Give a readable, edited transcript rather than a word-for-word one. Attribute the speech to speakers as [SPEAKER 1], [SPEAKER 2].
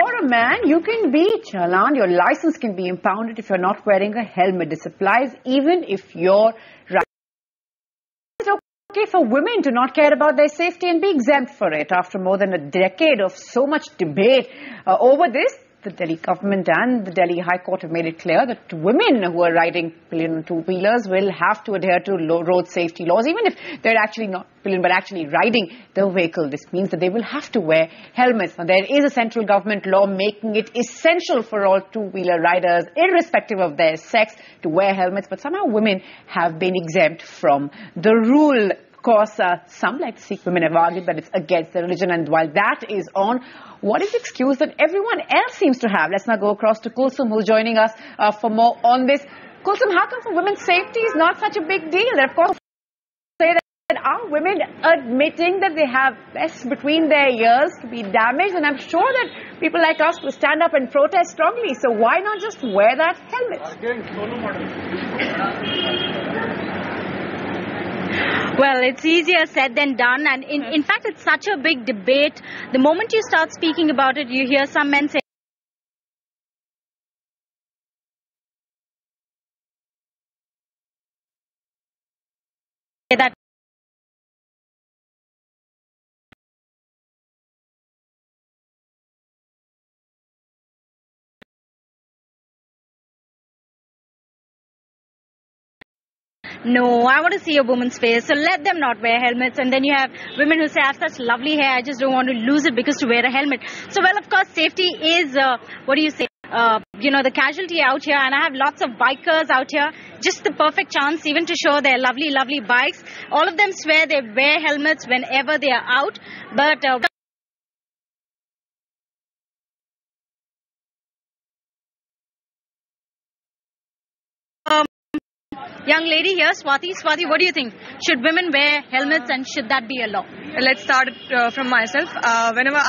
[SPEAKER 1] you're a man, you can be challaned, your license can be impounded if you're not wearing a helmet. This applies even if you're right. It's okay for women to not care about their safety and be exempt for it. After more than a decade of so much debate over this, the Delhi government and the Delhi High Court have made it clear that women who are riding pillion two-wheelers will have to adhere to road safety laws, even if they're actually not pillion but actually riding the vehicle. This means that they will have to wear helmets. Now, there is a central government law making it essential for all two-wheeler riders, irrespective of their sex, to wear helmets, but somehow women have been exempt from the rule. Of course, some, like the Sikh women, have argued that it's against their religion, and while that is on, what is the excuse that everyone else seems to have? Let's now go across to Kulsum, who's joining us for more on this. Kulsum, how come for women's safety is not such a big deal? And of course, say that are women admitting that they have vests between their ears to be damaged? And I'm sure that people like us will stand up and protest strongly. So why not just wear that helmet?
[SPEAKER 2] Well, it's easier said than done, and in fact, it's such a big debate. The moment you start speaking about it, you hear some men say that no, I want to see a woman's face, so let them not wear helmets. And then you have women who say, I have such lovely hair, I just don't want to lose it because to wear a helmet. So, well, of course, safety is, the casualty out here. And I have lots of bikers out here. Just the perfect chance even to show their lovely, lovely bikes. All of them swear they wear helmets whenever they are out. But young lady here, Swati, what do you think? Should women wear helmets and should that be a law?
[SPEAKER 3] Let's start from myself. Whenever